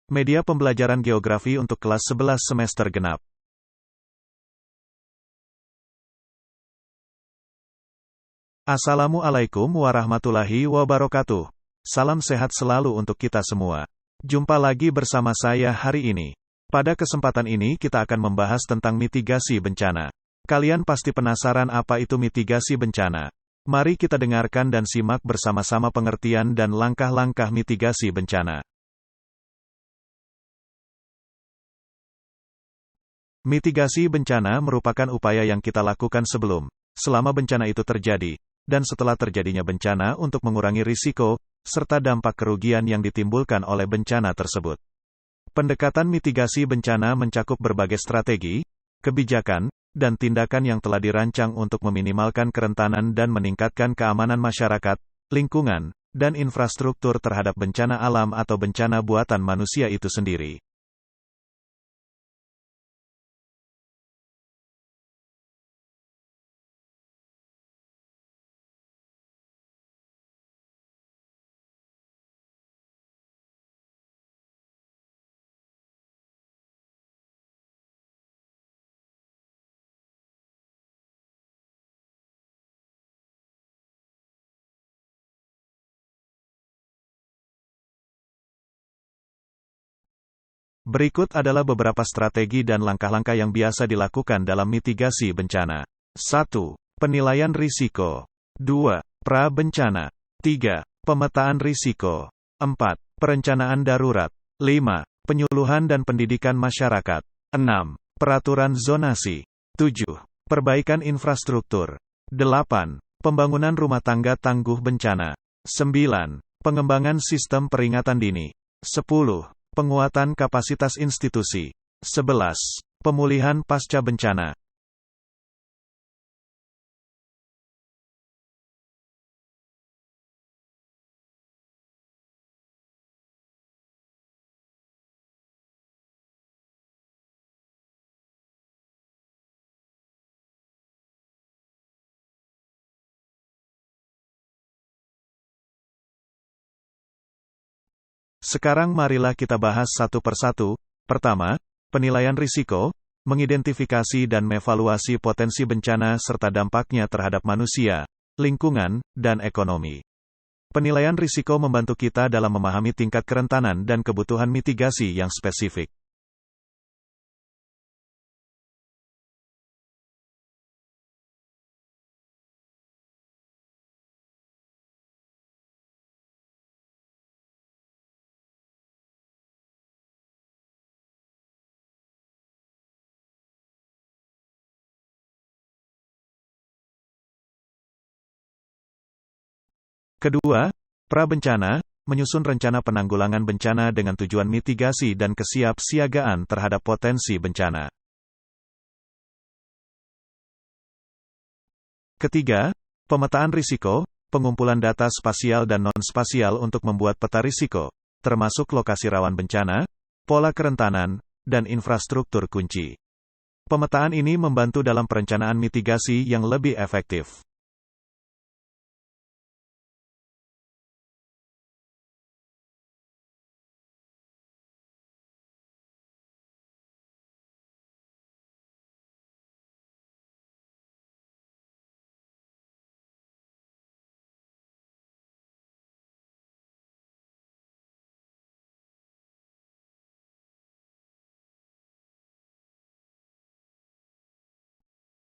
Media pembelajaran geografi untuk kelas 11 semester genap. Assalamualaikum warahmatullahi wabarakatuh. Salam sehat selalu untuk kita semua. Jumpa lagi bersama saya hari ini. Pada kesempatan ini kita akan membahas tentang mitigasi bencana. Kalian pasti penasaran apa itu mitigasi bencana. Mari kita dengarkan dan simak bersama-sama pengertian dan langkah-langkah mitigasi bencana. Mitigasi bencana merupakan upaya yang kita lakukan sebelum, selama bencana itu terjadi, dan setelah terjadinya bencana untuk mengurangi risiko, serta dampak kerugian yang ditimbulkan oleh bencana tersebut. Pendekatan mitigasi bencana mencakup berbagai strategi, kebijakan, dan tindakan yang telah dirancang untuk meminimalkan kerentanan dan meningkatkan keamanan masyarakat, lingkungan, dan infrastruktur terhadap bencana alam atau bencana buatan manusia itu sendiri. Berikut adalah beberapa strategi dan langkah-langkah yang biasa dilakukan dalam mitigasi bencana. 1. Penilaian risiko. 2. Pra-bencana. 3. Pemetaan risiko. 4. Perencanaan darurat. 5. Penyuluhan dan pendidikan masyarakat. 6. Peraturan zonasi. 7. Perbaikan infrastruktur. 8. Pembangunan rumah tangga tangguh bencana. 9. Pengembangan sistem peringatan dini. 10. Penguatan kapasitas institusi. 11. Pemulihan pasca bencana. Sekarang marilah kita bahas satu persatu. Pertama, penilaian risiko, mengidentifikasi dan mengevaluasi potensi bencana serta dampaknya terhadap manusia, lingkungan, dan ekonomi. Penilaian risiko membantu kita dalam memahami tingkat kerentanan dan kebutuhan mitigasi yang spesifik. Kedua, pra-bencana, menyusun rencana penanggulangan bencana dengan tujuan mitigasi dan kesiapsiagaan terhadap potensi bencana. Ketiga, pemetaan risiko, pengumpulan data spasial dan non-spasial untuk membuat peta risiko, termasuk lokasi rawan bencana, pola kerentanan, dan infrastruktur kunci. Pemetaan ini membantu dalam perencanaan mitigasi yang lebih efektif.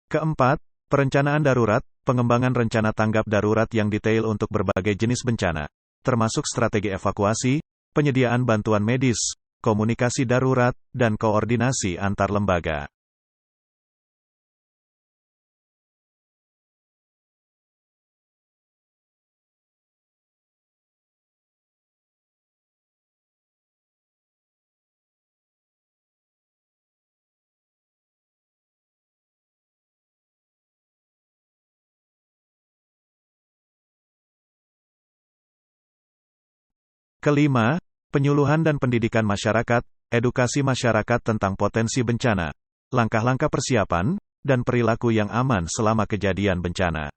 Keempat, perencanaan darurat, pengembangan rencana tanggap darurat yang detail untuk berbagai jenis bencana, termasuk strategi evakuasi, penyediaan bantuan medis, komunikasi darurat, dan koordinasi antar lembaga. Kelima, penyuluhan dan pendidikan masyarakat, edukasi masyarakat tentang potensi bencana, langkah-langkah persiapan, dan perilaku yang aman selama kejadian bencana.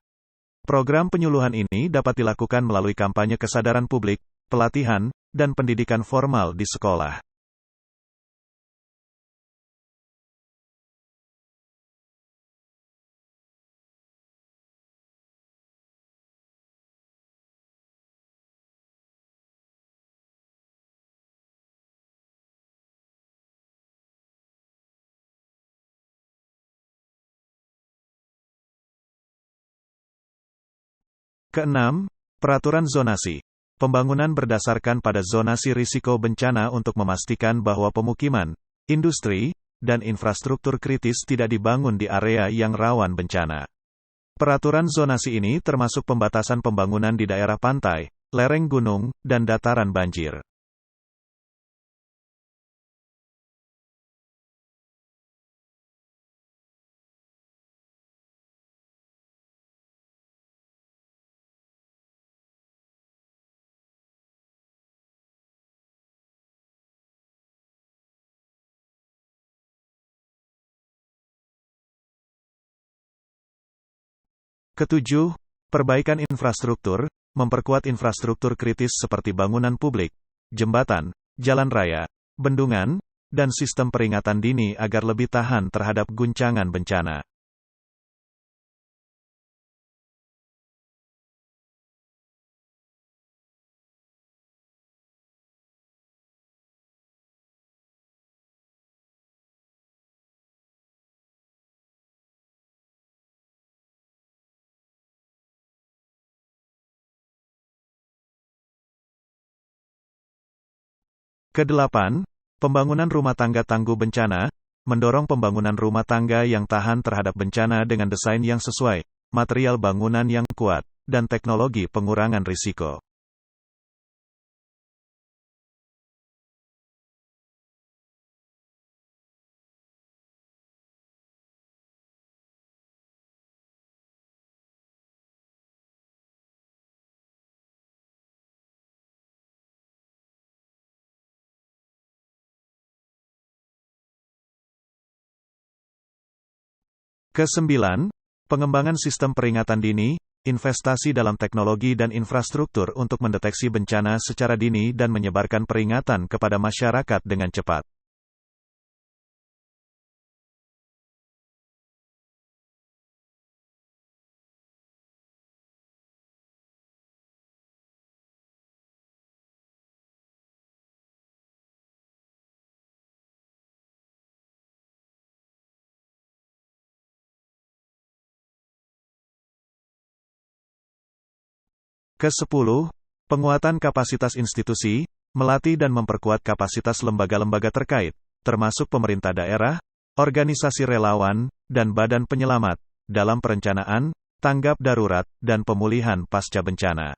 Program penyuluhan ini dapat dilakukan melalui kampanye kesadaran publik, pelatihan, dan pendidikan formal di sekolah. Keenam, peraturan zonasi. Pembangunan berdasarkan pada zonasi risiko bencana untuk memastikan bahwa pemukiman, industri, dan infrastruktur kritis tidak dibangun di area yang rawan bencana. Peraturan zonasi ini termasuk pembatasan pembangunan di daerah pantai, lereng gunung, dan dataran banjir. Ketujuh, perbaikan infrastruktur, memperkuat infrastruktur kritis seperti bangunan publik, jembatan, jalan raya, bendungan, dan sistem peringatan dini agar lebih tahan terhadap guncangan bencana. Kedelapan, pembangunan rumah tangga tangguh bencana, mendorong pembangunan rumah tangga yang tahan terhadap bencana dengan desain yang sesuai, material bangunan yang kuat, dan teknologi pengurangan risiko. Kesembilan, pengembangan sistem peringatan dini, investasi dalam teknologi dan infrastruktur untuk mendeteksi bencana secara dini dan menyebarkan peringatan kepada masyarakat dengan cepat. Kesepuluh, penguatan kapasitas institusi, melatih dan memperkuat kapasitas lembaga-lembaga terkait, termasuk pemerintah daerah, organisasi relawan, dan badan penyelamat, dalam perencanaan, tanggap darurat, dan pemulihan pasca bencana.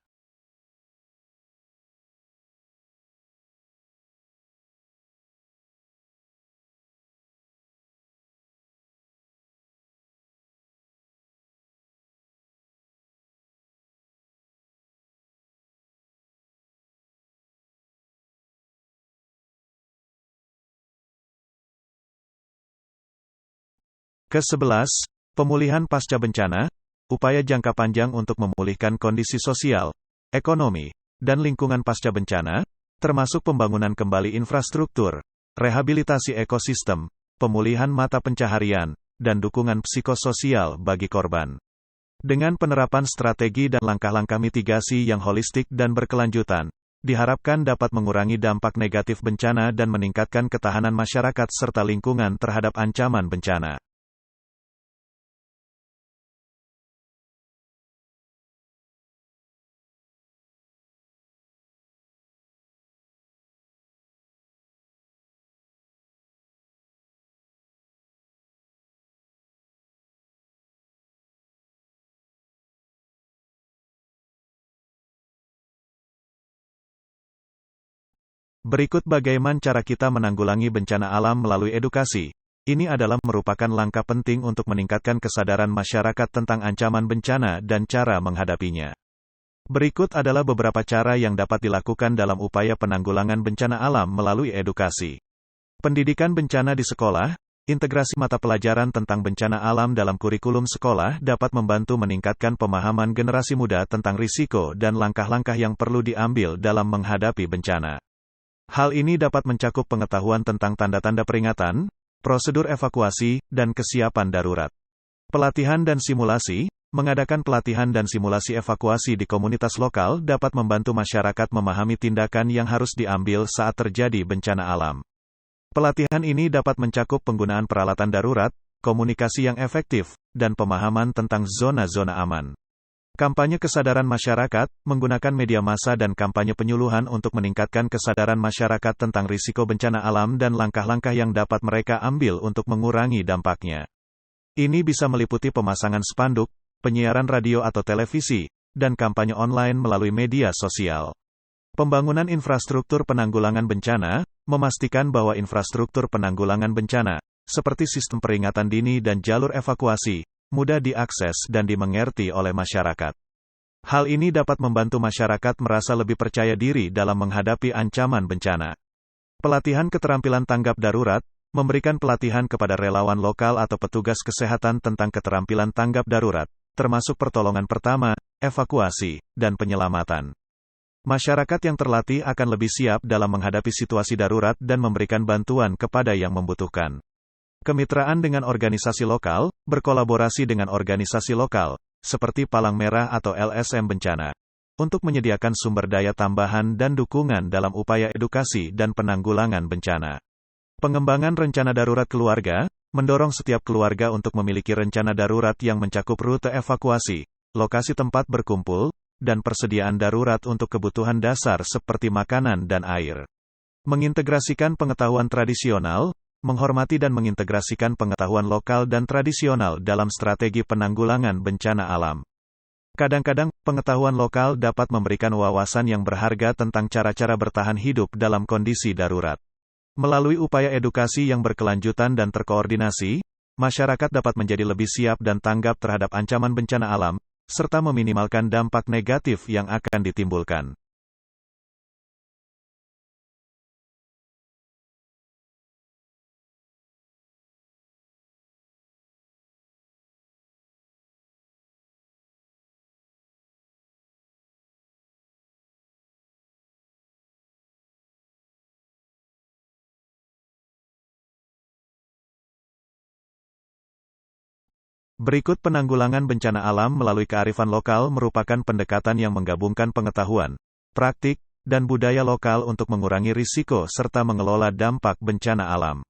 Kesebelas, pemulihan pasca bencana, upaya jangka panjang untuk memulihkan kondisi sosial, ekonomi, dan lingkungan pasca bencana, termasuk pembangunan kembali infrastruktur, rehabilitasi ekosistem, pemulihan mata pencaharian, dan dukungan psikososial bagi korban. Dengan penerapan strategi dan langkah-langkah mitigasi yang holistik dan berkelanjutan, diharapkan dapat mengurangi dampak negatif bencana dan meningkatkan ketahanan masyarakat serta lingkungan terhadap ancaman bencana. Berikut bagaimana cara kita menanggulangi bencana alam melalui edukasi. Ini adalah merupakan langkah penting untuk meningkatkan kesadaran masyarakat tentang ancaman bencana dan cara menghadapinya. Berikut adalah beberapa cara yang dapat dilakukan dalam upaya penanggulangan bencana alam melalui edukasi. Pendidikan bencana di sekolah, integrasi mata pelajaran tentang bencana alam dalam kurikulum sekolah dapat membantu meningkatkan pemahaman generasi muda tentang risiko dan langkah-langkah yang perlu diambil dalam menghadapi bencana. Hal ini dapat mencakup pengetahuan tentang tanda-tanda peringatan, prosedur evakuasi, dan kesiapan darurat. Pelatihan dan simulasi, mengadakan pelatihan dan simulasi evakuasi di komunitas lokal dapat membantu masyarakat memahami tindakan yang harus diambil saat terjadi bencana alam. Pelatihan ini dapat mencakup penggunaan peralatan darurat, komunikasi yang efektif, dan pemahaman tentang zona-zona aman. Kampanye kesadaran masyarakat, menggunakan media massa dan kampanye penyuluhan untuk meningkatkan kesadaran masyarakat tentang risiko bencana alam dan langkah-langkah yang dapat mereka ambil untuk mengurangi dampaknya. Ini bisa meliputi pemasangan spanduk, penyiaran radio atau televisi, dan kampanye online melalui media sosial. Pembangunan infrastruktur penanggulangan bencana, memastikan bahwa infrastruktur penanggulangan bencana, seperti sistem peringatan dini dan jalur evakuasi, mudah diakses dan dimengerti oleh masyarakat. Hal ini dapat membantu masyarakat merasa lebih percaya diri dalam menghadapi ancaman bencana. Pelatihan keterampilan tanggap darurat, memberikan pelatihan kepada relawan lokal atau petugas kesehatan tentang keterampilan tanggap darurat, termasuk pertolongan pertama, evakuasi, dan penyelamatan. Masyarakat yang terlatih akan lebih siap dalam menghadapi situasi darurat dan memberikan bantuan kepada yang membutuhkan. Kemitraan dengan organisasi lokal, berkolaborasi dengan organisasi lokal, seperti Palang Merah atau LSM Bencana, untuk menyediakan sumber daya tambahan dan dukungan dalam upaya edukasi dan penanggulangan bencana. Pengembangan rencana darurat keluarga, mendorong setiap keluarga untuk memiliki rencana darurat yang mencakup rute evakuasi, lokasi tempat berkumpul, dan persediaan darurat untuk kebutuhan dasar seperti makanan dan air. Mengintegrasikan pengetahuan tradisional, menghormati dan mengintegrasikan pengetahuan lokal dan tradisional dalam strategi penanggulangan bencana alam. Kadang-kadang, pengetahuan lokal dapat memberikan wawasan yang berharga tentang cara-cara bertahan hidup dalam kondisi darurat. Melalui upaya edukasi yang berkelanjutan dan terkoordinasi, masyarakat dapat menjadi lebih siap dan tanggap terhadap ancaman bencana alam, serta meminimalkan dampak negatif yang akan ditimbulkan. Berikut penanggulangan bencana alam melalui kearifan lokal merupakan pendekatan yang menggabungkan pengetahuan, praktik, dan budaya lokal untuk mengurangi risiko serta mengelola dampak bencana alam.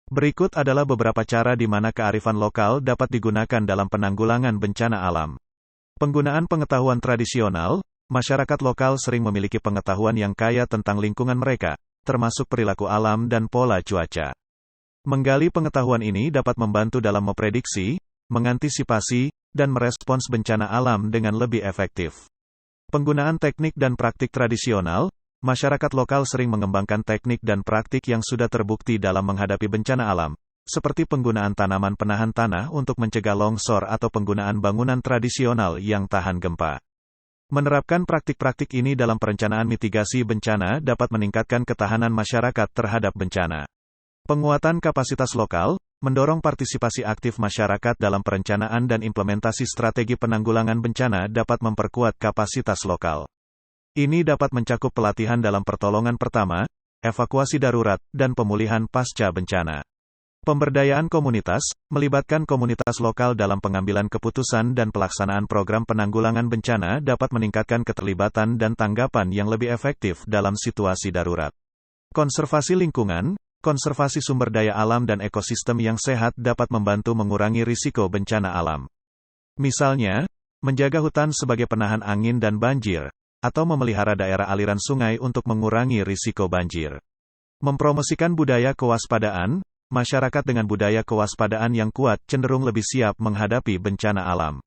Berikut adalah beberapa cara di mana kearifan lokal dapat digunakan dalam penanggulangan bencana alam. Penggunaan pengetahuan tradisional, masyarakat lokal sering memiliki pengetahuan yang kaya tentang lingkungan mereka, termasuk perilaku alam dan pola cuaca. Menggali pengetahuan ini dapat membantu dalam memprediksi, mengantisipasi, dan merespons bencana alam dengan lebih efektif. Penggunaan teknik dan praktik tradisional, masyarakat lokal sering mengembangkan teknik dan praktik yang sudah terbukti dalam menghadapi bencana alam, seperti penggunaan tanaman penahan tanah untuk mencegah longsor atau penggunaan bangunan tradisional yang tahan gempa. Menerapkan praktik-praktik ini dalam perencanaan mitigasi bencana dapat meningkatkan ketahanan masyarakat terhadap bencana. Penguatan kapasitas lokal, mendorong partisipasi aktif masyarakat dalam perencanaan dan implementasi strategi penanggulangan bencana dapat memperkuat kapasitas lokal. Ini dapat mencakup pelatihan dalam pertolongan pertama, evakuasi darurat, dan pemulihan pasca bencana. Pemberdayaan komunitas, melibatkan komunitas lokal dalam pengambilan keputusan dan pelaksanaan program penanggulangan bencana dapat meningkatkan keterlibatan dan tanggapan yang lebih efektif dalam situasi darurat. Konservasi lingkungan, konservasi sumber daya alam dan ekosistem yang sehat dapat membantu mengurangi risiko bencana alam. Misalnya, menjaga hutan sebagai penahan angin dan banjir, atau memelihara daerah aliran sungai untuk mengurangi risiko banjir. Mempromosikan budaya kewaspadaan, masyarakat dengan budaya kewaspadaan yang kuat cenderung lebih siap menghadapi bencana alam.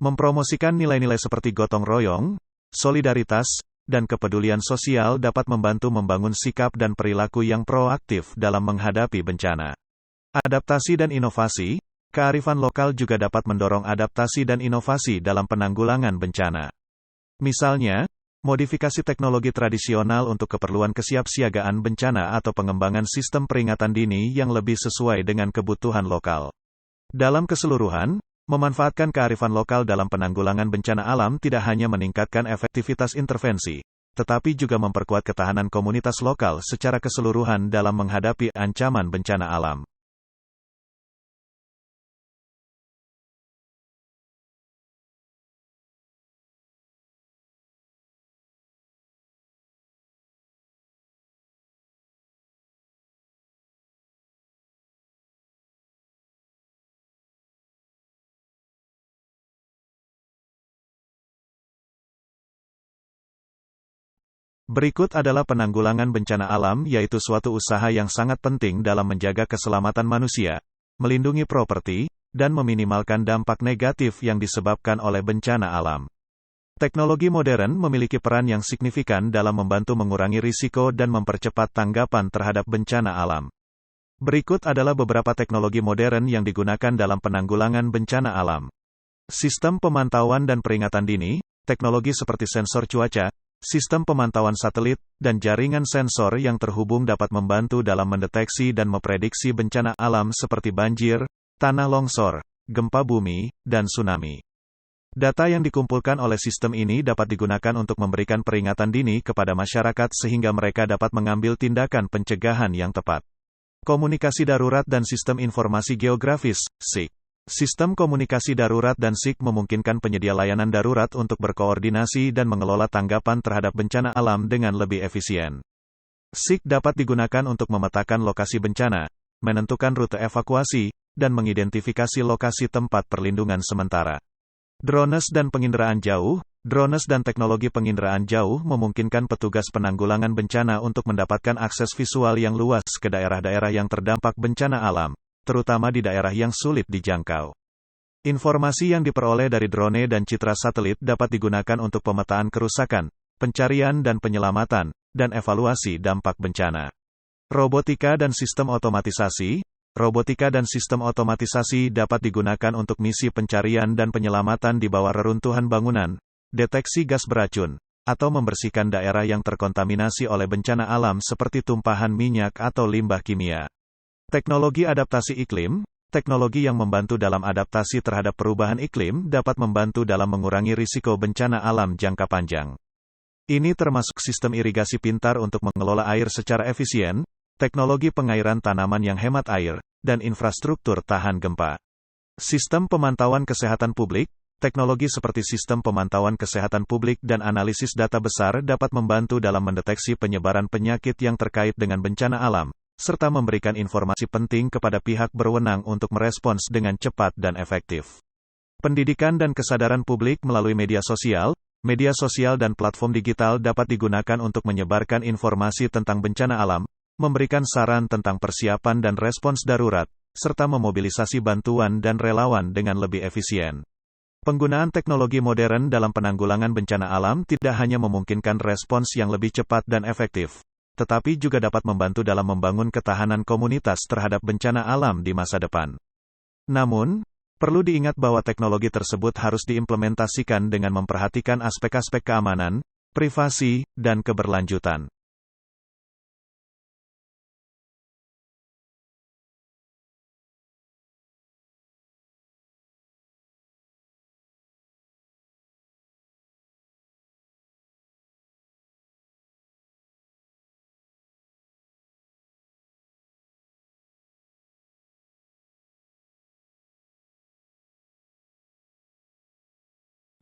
Mempromosikan nilai-nilai seperti gotong royong, solidaritas, dan kepedulian sosial dapat membantu membangun sikap dan perilaku yang proaktif dalam menghadapi bencana. Adaptasi dan inovasi, kearifan lokal juga dapat mendorong adaptasi dan inovasi dalam penanggulangan bencana. Misalnya, modifikasi teknologi tradisional untuk keperluan kesiapsiagaan bencana atau pengembangan sistem peringatan dini yang lebih sesuai dengan kebutuhan lokal. Dalam keseluruhan, memanfaatkan kearifan lokal dalam penanggulangan bencana alam tidak hanya meningkatkan efektivitas intervensi, tetapi juga memperkuat ketahanan komunitas lokal secara keseluruhan dalam menghadapi ancaman bencana alam. Berikut adalah penanggulangan bencana alam, yaitu suatu usaha yang sangat penting dalam menjaga keselamatan manusia, melindungi properti, dan meminimalkan dampak negatif yang disebabkan oleh bencana alam. Teknologi modern memiliki peran yang signifikan dalam membantu mengurangi risiko dan mempercepat tanggapan terhadap bencana alam. Berikut adalah beberapa teknologi modern yang digunakan dalam penanggulangan bencana alam. Sistem pemantauan dan peringatan dini, teknologi seperti sensor cuaca, sistem pemantauan satelit, dan jaringan sensor yang terhubung dapat membantu dalam mendeteksi dan memprediksi bencana alam seperti banjir, tanah longsor, gempa bumi, dan tsunami. Data yang dikumpulkan oleh sistem ini dapat digunakan untuk memberikan peringatan dini kepada masyarakat sehingga mereka dapat mengambil tindakan pencegahan yang tepat. Komunikasi darurat dan sistem informasi geografis, SIG. Sistem komunikasi darurat dan SIG memungkinkan penyedia layanan darurat untuk berkoordinasi dan mengelola tanggapan terhadap bencana alam dengan lebih efisien. SIG dapat digunakan untuk memetakan lokasi bencana, menentukan rute evakuasi, dan mengidentifikasi lokasi tempat perlindungan sementara. Drones dan penginderaan jauh. Drones dan teknologi penginderaan jauh memungkinkan petugas penanggulangan bencana untuk mendapatkan akses visual yang luas ke daerah-daerah yang terdampak bencana alam, terutama di daerah yang sulit dijangkau. Informasi yang diperoleh dari drone dan citra satelit dapat digunakan untuk pemetaan kerusakan, pencarian dan penyelamatan, dan evaluasi dampak bencana. Robotika dan sistem otomatisasi. Robotika dan sistem otomatisasi dapat digunakan untuk misi pencarian dan penyelamatan di bawah reruntuhan bangunan, deteksi gas beracun, atau membersihkan daerah yang terkontaminasi oleh bencana alam seperti tumpahan minyak atau limbah kimia. Teknologi adaptasi iklim. Teknologi yang membantu dalam adaptasi terhadap perubahan iklim dapat membantu dalam mengurangi risiko bencana alam jangka panjang. Ini termasuk sistem irigasi pintar untuk mengelola air secara efisien, teknologi pengairan tanaman yang hemat air, dan infrastruktur tahan gempa. Sistem pemantauan kesehatan publik. Teknologi seperti sistem pemantauan kesehatan publik dan analisis data besar dapat membantu dalam mendeteksi penyebaran penyakit yang terkait dengan bencana alam, serta memberikan informasi penting kepada pihak berwenang untuk merespons dengan cepat dan efektif. Pendidikan dan kesadaran publik melalui media sosial dan platform digital dapat digunakan untuk menyebarkan informasi tentang bencana alam, memberikan saran tentang persiapan dan respons darurat, serta memobilisasi bantuan dan relawan dengan lebih efisien. Penggunaan teknologi modern dalam penanggulangan bencana alam tidak hanya memungkinkan respons yang lebih cepat dan efektif, tetapi juga dapat membantu dalam membangun ketahanan komunitas terhadap bencana alam di masa depan. Namun, perlu diingat bahwa teknologi tersebut harus diimplementasikan dengan memperhatikan aspek-aspek keamanan, privasi, dan keberlanjutan.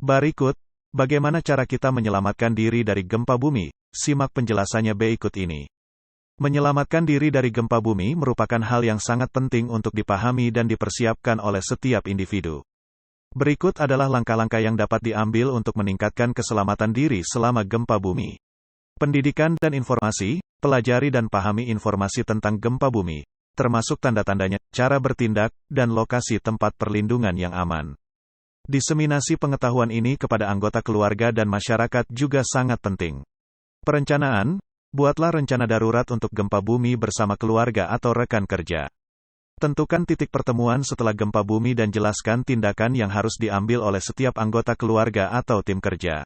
Berikut, bagaimana cara kita menyelamatkan diri dari gempa bumi? Simak penjelasannya berikut ini. Menyelamatkan diri dari gempa bumi merupakan hal yang sangat penting untuk dipahami dan dipersiapkan oleh setiap individu. Berikut adalah langkah-langkah yang dapat diambil untuk meningkatkan keselamatan diri selama gempa bumi. Pendidikan dan informasi. Pelajari dan pahami informasi tentang gempa bumi, termasuk tanda-tandanya, cara bertindak, dan lokasi tempat perlindungan yang aman. Diseminasi pengetahuan ini kepada anggota keluarga dan masyarakat juga sangat penting. Perencanaan. Buatlah rencana darurat untuk gempa bumi bersama keluarga atau rekan kerja. Tentukan titik pertemuan setelah gempa bumi dan jelaskan tindakan yang harus diambil oleh setiap anggota keluarga atau tim kerja.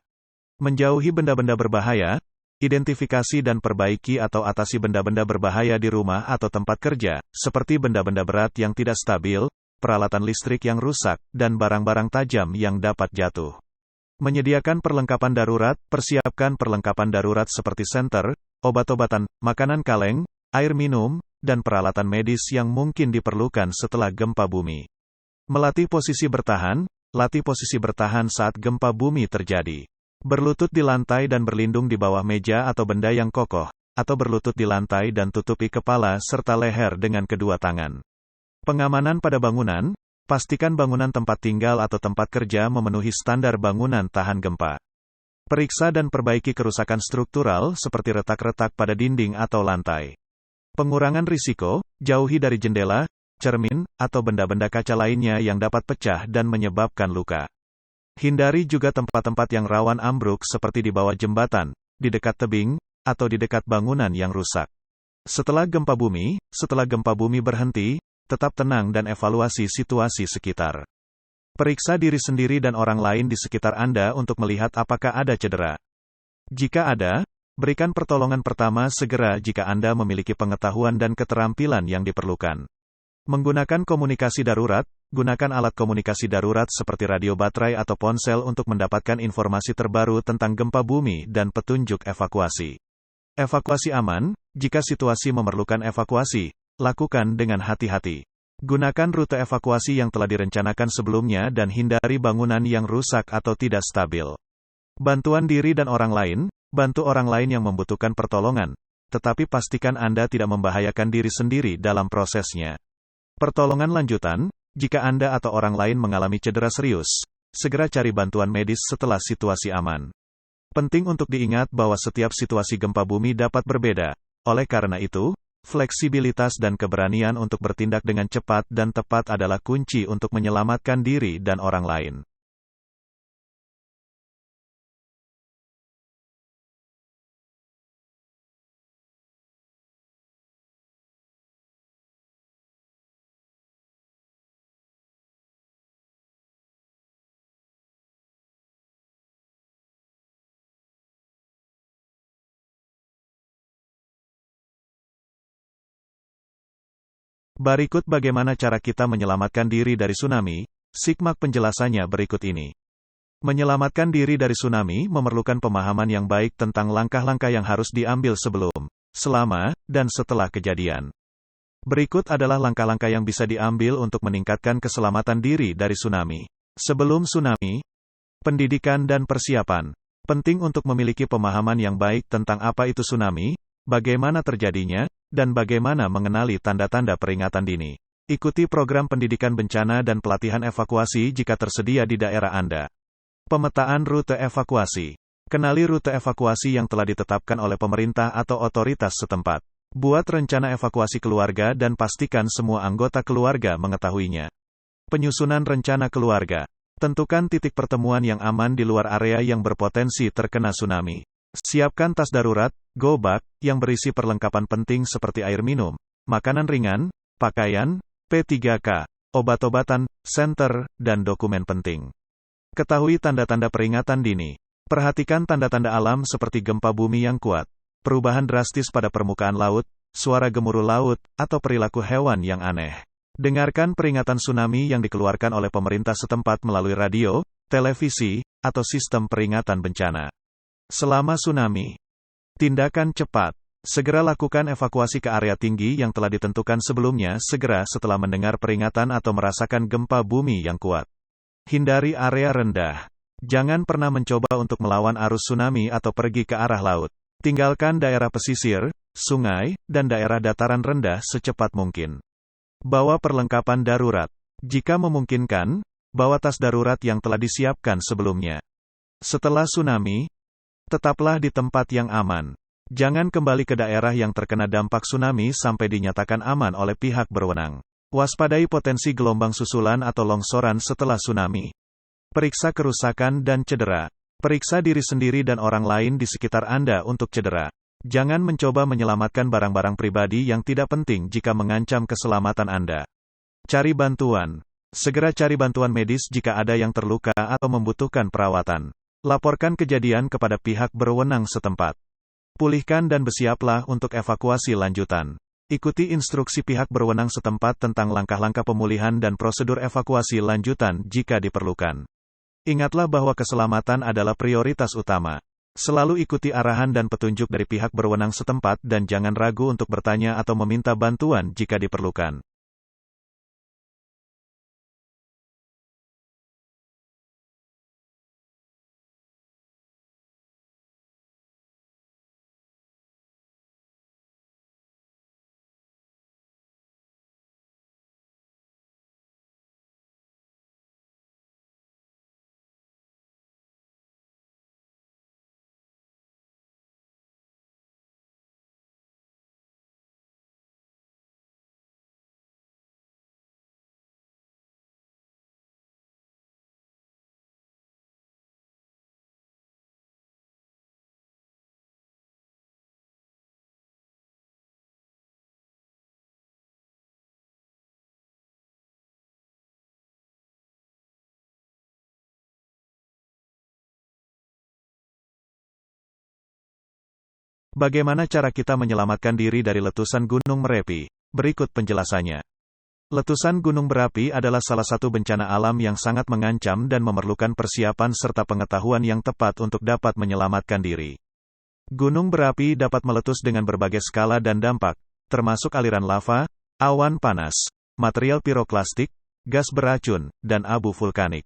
Menjauhi benda-benda berbahaya. Identifikasi dan perbaiki atau atasi benda-benda berbahaya di rumah atau tempat kerja, seperti benda-benda berat yang tidak stabil, peralatan listrik yang rusak, dan barang-barang tajam yang dapat jatuh. Menyediakan perlengkapan darurat. Persiapkan perlengkapan darurat seperti senter, obat-obatan, makanan kaleng, air minum, dan peralatan medis yang mungkin diperlukan setelah gempa bumi. Melatih posisi bertahan. Latih posisi bertahan saat gempa bumi terjadi. Berlutut di lantai dan berlindung di bawah meja atau benda yang kokoh, atau berlutut di lantai dan tutupi kepala serta leher dengan kedua tangan. Pengamanan pada bangunan. Pastikan bangunan tempat tinggal atau tempat kerja memenuhi standar bangunan tahan gempa. Periksa dan perbaiki kerusakan struktural seperti retak-retak pada dinding atau lantai. Pengurangan risiko, jauhi dari jendela, cermin, atau benda-benda kaca lainnya yang dapat pecah dan menyebabkan luka. Hindari juga tempat-tempat yang rawan ambruk seperti di bawah jembatan, di dekat tebing, atau di dekat bangunan yang rusak. Setelah gempa bumi berhenti, tetap tenang dan evaluasi situasi sekitar. Periksa diri sendiri dan orang lain di sekitar Anda untuk melihat apakah ada cedera. Jika ada, berikan pertolongan pertama segera jika Anda memiliki pengetahuan dan keterampilan yang diperlukan. Menggunakan komunikasi darurat, gunakan alat komunikasi darurat seperti radio baterai atau ponsel untuk mendapatkan informasi terbaru tentang gempa bumi dan petunjuk evakuasi. Evakuasi aman, jika situasi memerlukan evakuasi, lakukan dengan hati-hati. Gunakan rute evakuasi yang telah direncanakan sebelumnya dan hindari bangunan yang rusak atau tidak stabil. Bantuan diri dan orang lain, bantu orang lain yang membutuhkan pertolongan, tetapi pastikan Anda tidak membahayakan diri sendiri dalam prosesnya. Pertolongan lanjutan, jika Anda atau orang lain mengalami cedera serius, segera cari bantuan medis setelah situasi aman. Penting untuk diingat bahwa setiap situasi gempa bumi dapat berbeda. Oleh karena itu, fleksibilitas dan keberanian untuk bertindak dengan cepat dan tepat adalah kunci untuk menyelamatkan diri dan orang lain. Berikut bagaimana cara kita menyelamatkan diri dari tsunami. Simak penjelasannya berikut ini. Menyelamatkan diri dari tsunami memerlukan pemahaman yang baik tentang langkah-langkah yang harus diambil sebelum, selama, dan setelah kejadian. Berikut adalah langkah-langkah yang bisa diambil untuk meningkatkan keselamatan diri dari tsunami. Sebelum tsunami, pendidikan dan persiapan. Penting untuk memiliki pemahaman yang baik tentang apa itu tsunami, bagaimana terjadinya, dan bagaimana mengenali tanda-tanda peringatan dini. Ikuti program pendidikan bencana dan pelatihan evakuasi jika tersedia di daerah Anda. Pemetaan rute evakuasi. Kenali rute evakuasi yang telah ditetapkan oleh pemerintah atau otoritas setempat. Buat rencana evakuasi keluarga dan pastikan semua anggota keluarga mengetahuinya. Penyusunan rencana keluarga. Tentukan titik pertemuan yang aman di luar area yang berpotensi terkena tsunami. Siapkan tas darurat, go bag, yang berisi perlengkapan penting seperti air minum, makanan ringan, pakaian, P3K, obat-obatan, senter, dan dokumen penting. Ketahui tanda-tanda peringatan dini. Perhatikan tanda-tanda alam seperti gempa bumi yang kuat, perubahan drastis pada permukaan laut, suara gemuruh laut, atau perilaku hewan yang aneh. Dengarkan peringatan tsunami yang dikeluarkan oleh pemerintah setempat melalui radio, televisi, atau sistem peringatan bencana. Selama tsunami, tindakan cepat. Segera lakukan evakuasi ke area tinggi yang telah ditentukan sebelumnya segera setelah mendengar peringatan atau merasakan gempa bumi yang kuat. Hindari area rendah. Jangan pernah mencoba untuk melawan arus tsunami atau pergi ke arah laut. Tinggalkan daerah pesisir, sungai, dan daerah dataran rendah secepat mungkin. Bawa perlengkapan darurat. Jika memungkinkan, bawa tas darurat yang telah disiapkan sebelumnya. Setelah tsunami, tetaplah di tempat yang aman. Jangan kembali ke daerah yang terkena dampak tsunami sampai dinyatakan aman oleh pihak berwenang. Waspadai potensi gelombang susulan atau longsoran setelah tsunami. Periksa kerusakan dan cedera. Periksa diri sendiri dan orang lain di sekitar Anda untuk cedera. Jangan mencoba menyelamatkan barang-barang pribadi yang tidak penting jika mengancam keselamatan Anda. Cari bantuan. Segera cari bantuan medis jika ada yang terluka atau membutuhkan perawatan. Laporkan kejadian kepada pihak berwenang setempat. Pulihkan dan bersiaplah untuk evakuasi lanjutan. Ikuti instruksi pihak berwenang setempat tentang langkah-langkah pemulihan dan prosedur evakuasi lanjutan jika diperlukan. Ingatlah bahwa keselamatan adalah prioritas utama. Selalu ikuti arahan dan petunjuk dari pihak berwenang setempat dan jangan ragu untuk bertanya atau meminta bantuan jika diperlukan. Bagaimana cara kita menyelamatkan diri dari letusan Gunung Merapi? Berikut penjelasannya. Letusan gunung berapi adalah salah satu bencana alam yang sangat mengancam dan memerlukan persiapan serta pengetahuan yang tepat untuk dapat menyelamatkan diri. Gunung berapi dapat meletus dengan berbagai skala dan dampak, termasuk aliran lava, awan panas, material piroklastik, gas beracun, dan abu vulkanik.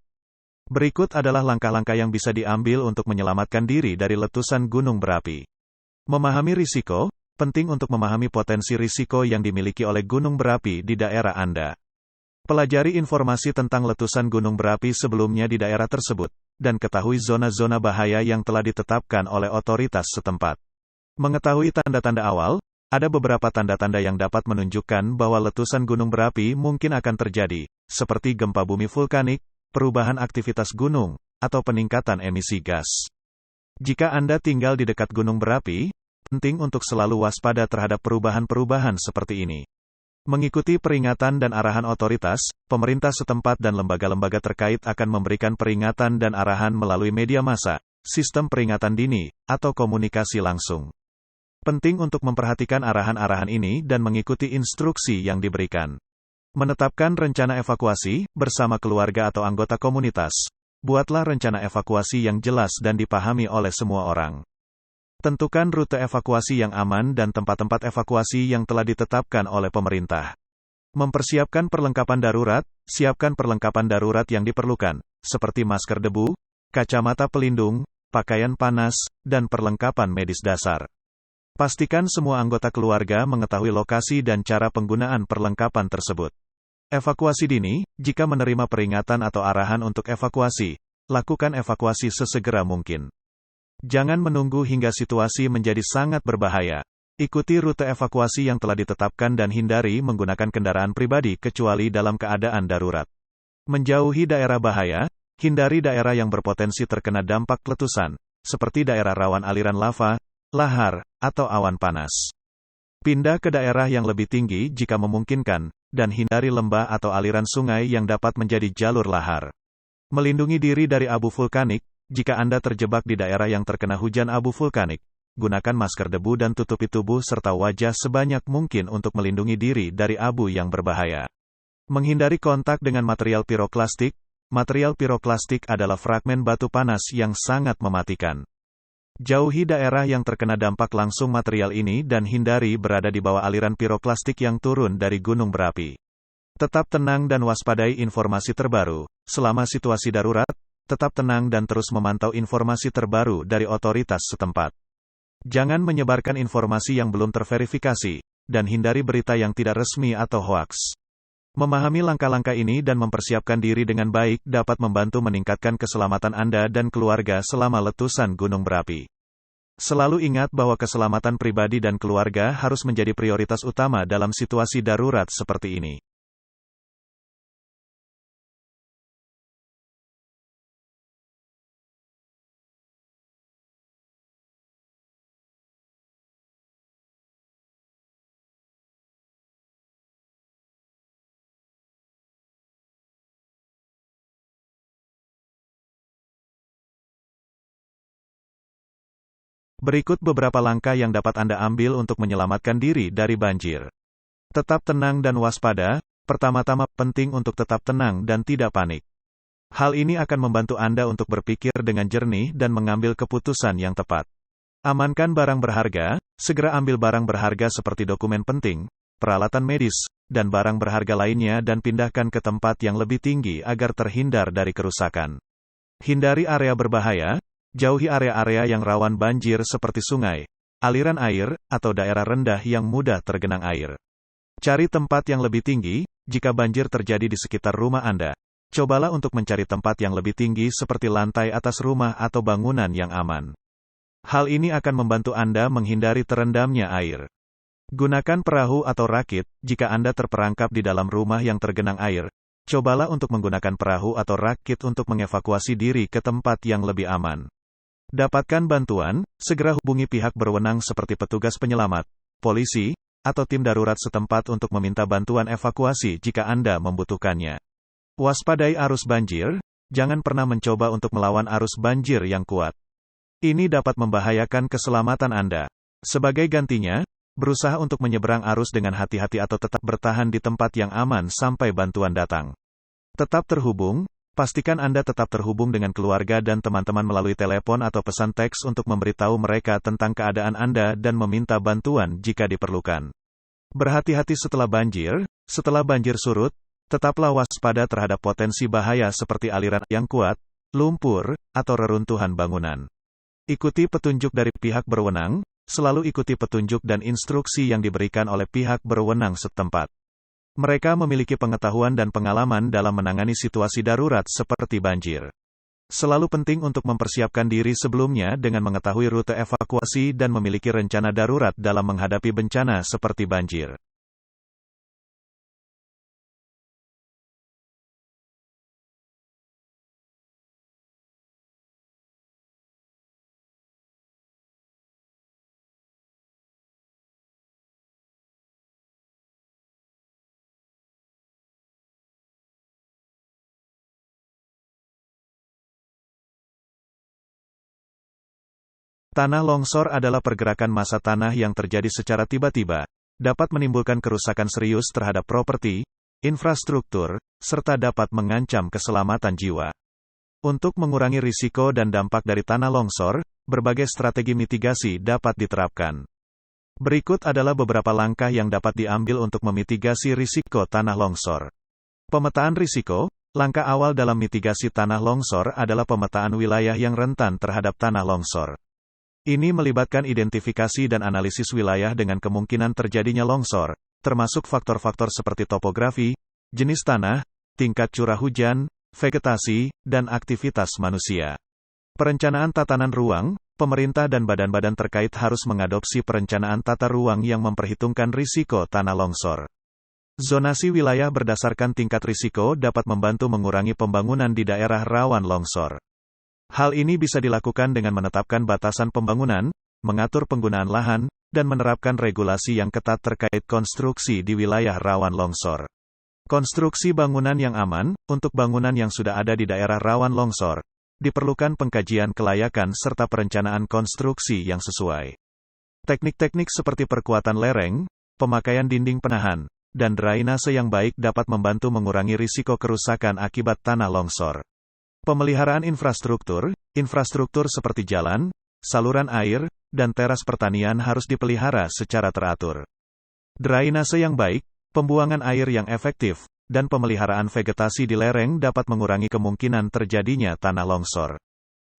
Berikut adalah langkah-langkah yang bisa diambil untuk menyelamatkan diri dari letusan gunung berapi. Memahami risiko. Penting untuk memahami potensi risiko yang dimiliki oleh gunung berapi di daerah Anda. Pelajari informasi tentang letusan gunung berapi sebelumnya di daerah tersebut, dan ketahui zona-zona bahaya yang telah ditetapkan oleh otoritas setempat. Mengetahui tanda-tanda awal, ada beberapa tanda-tanda yang dapat menunjukkan bahwa letusan gunung berapi mungkin akan terjadi, seperti gempa bumi vulkanik, perubahan aktivitas gunung, atau peningkatan emisi gas. Jika Anda tinggal di dekat gunung berapi, penting untuk selalu waspada terhadap perubahan-perubahan seperti ini. Mengikuti peringatan dan arahan otoritas, pemerintah setempat dan lembaga-lembaga terkait akan memberikan peringatan dan arahan melalui media massa, sistem peringatan dini, atau komunikasi langsung. Penting untuk memperhatikan arahan-arahan ini dan mengikuti instruksi yang diberikan. Menetapkan rencana evakuasi bersama keluarga atau anggota komunitas. Buatlah rencana evakuasi yang jelas dan dipahami oleh semua orang. Tentukan rute evakuasi yang aman dan tempat-tempat evakuasi yang telah ditetapkan oleh pemerintah. Mempersiapkan perlengkapan darurat, siapkan perlengkapan darurat yang diperlukan, seperti masker debu, kacamata pelindung, pakaian panas, dan perlengkapan medis dasar. Pastikan semua anggota keluarga mengetahui lokasi dan cara penggunaan perlengkapan tersebut. Evakuasi dini, jika menerima peringatan atau arahan untuk evakuasi, lakukan evakuasi sesegera mungkin. Jangan menunggu hingga situasi menjadi sangat berbahaya. Ikuti rute evakuasi yang telah ditetapkan dan hindari menggunakan kendaraan pribadi kecuali dalam keadaan darurat. Menjauhi daerah bahaya, hindari daerah yang berpotensi terkena dampak letusan, seperti daerah rawan aliran lava, lahar, atau awan panas. Pindah ke daerah yang lebih tinggi jika memungkinkan, dan hindari lembah atau aliran sungai yang dapat menjadi jalur lahar. Melindungi diri dari abu vulkanik. Jika Anda terjebak di daerah yang terkena hujan abu vulkanik, gunakan masker debu dan tutupi tubuh serta wajah sebanyak mungkin untuk melindungi diri dari abu yang berbahaya. Menghindari kontak dengan material piroklastik. Material piroklastik adalah fragmen batu panas yang sangat mematikan. Jauhi daerah yang terkena dampak langsung material ini dan hindari berada di bawah aliran piroklastik yang turun dari gunung berapi. Tetap tenang dan waspadai informasi terbaru. Selama situasi darurat, tetap tenang dan terus memantau informasi terbaru dari otoritas setempat. Jangan menyebarkan informasi yang belum terverifikasi, dan hindari berita yang tidak resmi atau hoaks. Memahami langkah-langkah ini dan mempersiapkan diri dengan baik dapat membantu meningkatkan keselamatan Anda dan keluarga selama letusan gunung berapi. Selalu ingat bahwa keselamatan pribadi dan keluarga harus menjadi prioritas utama dalam situasi darurat seperti ini. Berikut beberapa langkah yang dapat Anda ambil untuk menyelamatkan diri dari banjir. Tetap tenang dan waspada. Pertama-tama, penting untuk tetap tenang dan tidak panik. Hal ini akan membantu Anda untuk berpikir dengan jernih dan mengambil keputusan yang tepat. Amankan barang berharga. Segera ambil barang berharga seperti dokumen penting, peralatan medis, dan barang berharga lainnya dan pindahkan ke tempat yang lebih tinggi agar terhindar dari kerusakan. Hindari area berbahaya. Jauhi area-area yang rawan banjir seperti sungai, aliran air, atau daerah rendah yang mudah tergenang air. Cari tempat yang lebih tinggi. Jika banjir terjadi di sekitar rumah Anda, cobalah untuk mencari tempat yang lebih tinggi seperti lantai atas rumah atau bangunan yang aman. Hal ini akan membantu Anda menghindari terendamnya air. Gunakan perahu atau rakit. Jika Anda terperangkap di dalam rumah yang tergenang air, cobalah untuk menggunakan perahu atau rakit untuk mengevakuasi diri ke tempat yang lebih aman. Dapatkan bantuan. Segera hubungi pihak berwenang seperti petugas penyelamat, polisi, atau tim darurat setempat untuk meminta bantuan evakuasi jika Anda membutuhkannya. Waspadai arus banjir. Jangan pernah mencoba untuk melawan arus banjir yang kuat. Ini dapat membahayakan keselamatan Anda. Sebagai gantinya, berusaha untuk menyeberang arus dengan hati-hati atau tetap bertahan di tempat yang aman sampai bantuan datang. Tetap terhubung, pastikan Anda tetap terhubung dengan keluarga dan teman-teman melalui telepon atau pesan teks untuk memberitahu mereka tentang keadaan Anda dan meminta bantuan jika diperlukan. Berhati-hati setelah banjir surut, tetaplah waspada terhadap potensi bahaya seperti aliran yang kuat, lumpur, atau reruntuhan bangunan. Ikuti petunjuk dari pihak berwenang, selalu ikuti petunjuk dan instruksi yang diberikan oleh pihak berwenang setempat. Mereka memiliki pengetahuan dan pengalaman dalam menangani situasi darurat seperti banjir. Selalu penting untuk mempersiapkan diri sebelumnya dengan mengetahui rute evakuasi dan memiliki rencana darurat dalam menghadapi bencana seperti banjir. Tanah longsor adalah pergerakan massa tanah yang terjadi secara tiba-tiba, dapat menimbulkan kerusakan serius terhadap properti, infrastruktur, serta dapat mengancam keselamatan jiwa. Untuk mengurangi risiko dan dampak dari tanah longsor, berbagai strategi mitigasi dapat diterapkan. Berikut adalah beberapa langkah yang dapat diambil untuk memitigasi risiko tanah longsor. Pemetaan risiko. Langkah awal dalam mitigasi tanah longsor adalah pemetaan wilayah yang rentan terhadap tanah longsor. Ini melibatkan identifikasi dan analisis wilayah dengan kemungkinan terjadinya longsor, termasuk faktor-faktor seperti topografi, jenis tanah, tingkat curah hujan, vegetasi, dan aktivitas manusia. Perencanaan tatanan ruang. Pemerintah dan badan-badan terkait harus mengadopsi perencanaan tata ruang yang memperhitungkan risiko tanah longsor. Zonasi wilayah berdasarkan tingkat risiko dapat membantu mengurangi pembangunan di daerah rawan longsor. Hal ini bisa dilakukan dengan menetapkan batasan pembangunan, mengatur penggunaan lahan, dan menerapkan regulasi yang ketat terkait konstruksi di wilayah rawan longsor. Konstruksi bangunan yang aman. Untuk bangunan yang sudah ada di daerah rawan longsor, diperlukan pengkajian kelayakan serta perencanaan konstruksi yang sesuai. Teknik-teknik seperti perkuatan lereng, pemakaian dinding penahan, dan drainase yang baik dapat membantu mengurangi risiko kerusakan akibat tanah longsor. Pemeliharaan infrastruktur seperti jalan, saluran air, dan teras pertanian harus dipelihara secara teratur. Drainase yang baik, pembuangan air yang efektif, dan pemeliharaan vegetasi di lereng dapat mengurangi kemungkinan terjadinya tanah longsor.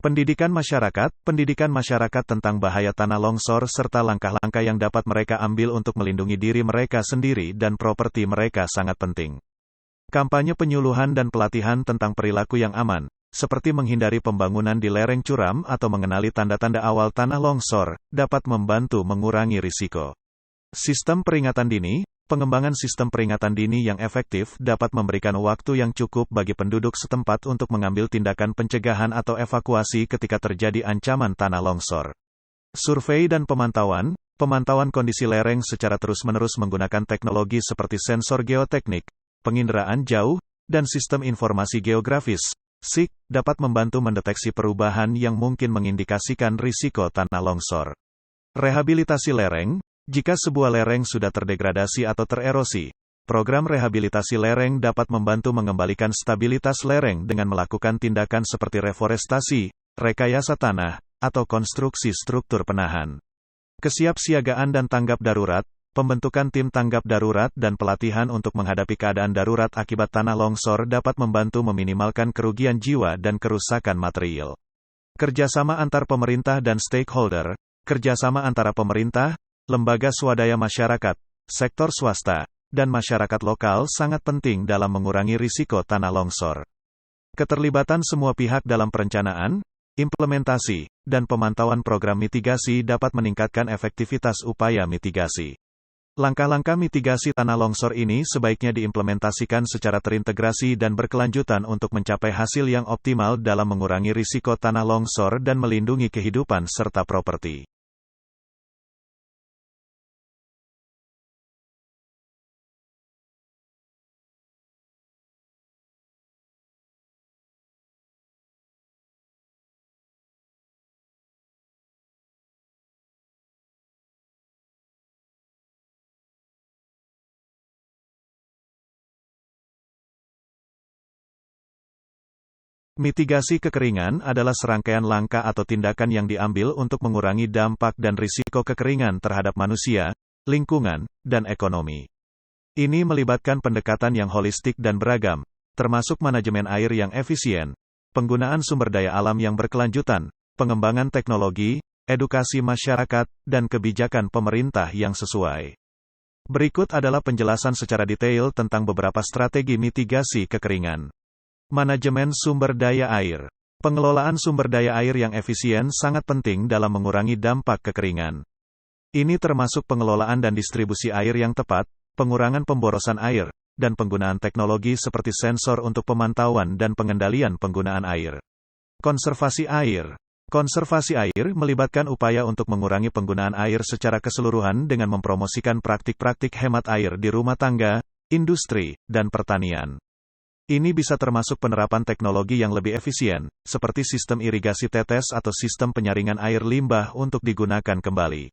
Pendidikan masyarakat tentang bahaya tanah longsor serta langkah-langkah yang dapat mereka ambil untuk melindungi diri mereka sendiri dan properti mereka sangat penting. Kampanye penyuluhan dan pelatihan tentang perilaku yang aman, seperti menghindari pembangunan di lereng curam atau mengenali tanda-tanda awal tanah longsor, dapat membantu mengurangi risiko. Sistem peringatan dini. Pengembangan sistem peringatan dini yang efektif dapat memberikan waktu yang cukup bagi penduduk setempat untuk mengambil tindakan pencegahan atau evakuasi ketika terjadi ancaman tanah longsor. Survei dan pemantauan kondisi lereng secara terus-menerus menggunakan teknologi seperti sensor geoteknik, penginderaan jauh, dan sistem informasi geografis, SIG, dapat membantu mendeteksi perubahan yang mungkin mengindikasikan risiko tanah longsor. Rehabilitasi lereng. Jika sebuah lereng sudah terdegradasi atau tererosi, program rehabilitasi lereng dapat membantu mengembalikan stabilitas lereng dengan melakukan tindakan seperti reforestasi, rekayasa tanah, atau konstruksi struktur penahan. Kesiapsiagaan dan tanggap darurat. Pembentukan tim tanggap darurat dan pelatihan untuk menghadapi keadaan darurat akibat tanah longsor dapat membantu meminimalkan kerugian jiwa dan kerusakan material. Kerjasama antar pemerintah dan stakeholder. Kerjasama antara pemerintah, lembaga swadaya masyarakat, sektor swasta, dan masyarakat lokal sangat penting dalam mengurangi risiko tanah longsor. Keterlibatan semua pihak dalam perencanaan, implementasi, dan pemantauan program mitigasi dapat meningkatkan efektivitas upaya mitigasi. Langkah-langkah mitigasi tanah longsor ini sebaiknya diimplementasikan secara terintegrasi dan berkelanjutan untuk mencapai hasil yang optimal dalam mengurangi risiko tanah longsor dan melindungi kehidupan serta properti. Mitigasi kekeringan adalah serangkaian langkah atau tindakan yang diambil untuk mengurangi dampak dan risiko kekeringan terhadap manusia, lingkungan, dan ekonomi. Ini melibatkan pendekatan yang holistik dan beragam, termasuk manajemen air yang efisien, penggunaan sumber daya alam yang berkelanjutan, pengembangan teknologi, edukasi masyarakat, dan kebijakan pemerintah yang sesuai. Berikut adalah penjelasan secara detail tentang beberapa strategi mitigasi kekeringan. Manajemen sumber daya air. Pengelolaan sumber daya air yang efisien sangat penting dalam mengurangi dampak kekeringan. Ini termasuk pengelolaan dan distribusi air yang tepat, pengurangan pemborosan air, dan penggunaan teknologi seperti sensor untuk pemantauan dan pengendalian penggunaan air. Konservasi air. Konservasi air melibatkan upaya untuk mengurangi penggunaan air secara keseluruhan dengan mempromosikan praktik-praktik hemat air di rumah tangga, industri, dan pertanian. Ini bisa termasuk penerapan teknologi yang lebih efisien, seperti sistem irigasi tetes atau sistem penyaringan air limbah untuk digunakan kembali.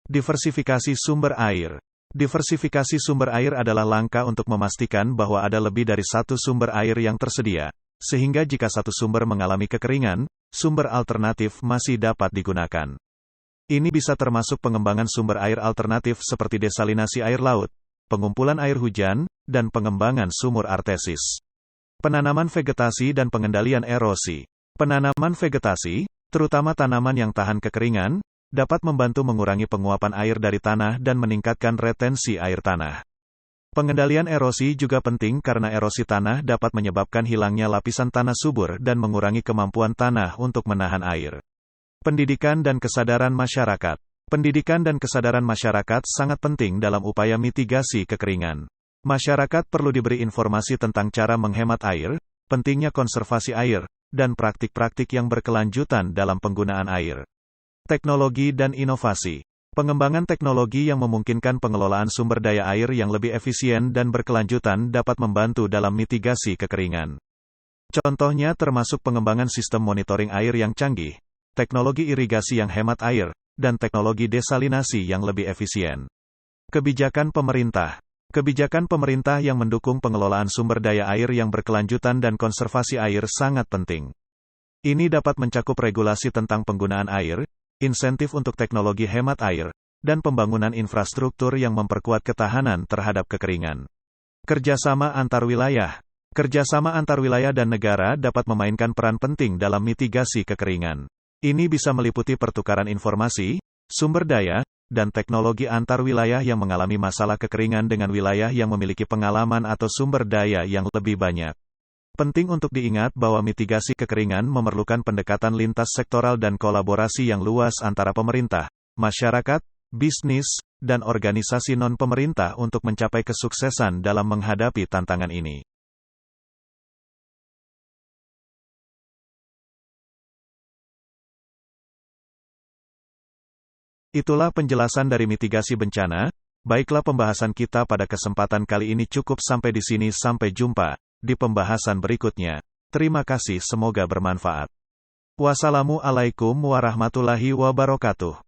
Diversifikasi sumber air. Diversifikasi sumber air adalah langkah untuk memastikan bahwa ada lebih dari satu sumber air yang tersedia, sehingga jika satu sumber mengalami kekeringan, sumber alternatif masih dapat digunakan. Ini bisa termasuk pengembangan sumber air alternatif seperti desalinasi air laut, pengumpulan air hujan, dan pengembangan sumur artesis. Penanaman vegetasi dan pengendalian erosi. Penanaman vegetasi, terutama tanaman yang tahan kekeringan, dapat membantu mengurangi penguapan air dari tanah dan meningkatkan retensi air tanah. Pengendalian erosi juga penting karena erosi tanah dapat menyebabkan hilangnya lapisan tanah subur dan mengurangi kemampuan tanah untuk menahan air. Pendidikan dan kesadaran masyarakat. Pendidikan dan kesadaran masyarakat sangat penting dalam upaya mitigasi kekeringan. Masyarakat perlu diberi informasi tentang cara menghemat air, pentingnya konservasi air, dan praktik-praktik yang berkelanjutan dalam penggunaan air. Teknologi dan inovasi. Pengembangan teknologi yang memungkinkan pengelolaan sumber daya air yang lebih efisien dan berkelanjutan dapat membantu dalam mitigasi kekeringan. Contohnya termasuk pengembangan sistem monitoring air yang canggih, teknologi irigasi yang hemat air, dan teknologi desalinasi yang lebih efisien. Kebijakan pemerintah. Kebijakan pemerintah yang mendukung pengelolaan sumber daya air yang berkelanjutan dan konservasi air sangat penting. Ini dapat mencakup regulasi tentang penggunaan air, insentif untuk teknologi hemat air, dan pembangunan infrastruktur yang memperkuat ketahanan terhadap kekeringan. Kerjasama antar wilayah. Kerjasama antar wilayah dan negara dapat memainkan peran penting dalam mitigasi kekeringan. Ini bisa meliputi pertukaran informasi, sumber daya, dan teknologi antar wilayah yang mengalami masalah kekeringan dengan wilayah yang memiliki pengalaman atau sumber daya yang lebih banyak. Penting untuk diingat bahwa mitigasi kekeringan memerlukan pendekatan lintas sektoral dan kolaborasi yang luas antara pemerintah, masyarakat, bisnis, dan organisasi non-pemerintah untuk mencapai kesuksesan dalam menghadapi tantangan ini. Itulah penjelasan dari mitigasi bencana. Baiklah, pembahasan kita pada kesempatan kali ini cukup sampai di sini. Sampai jumpa di pembahasan berikutnya. Terima kasih, semoga bermanfaat. Wassalamualaikum warahmatullahi wabarakatuh.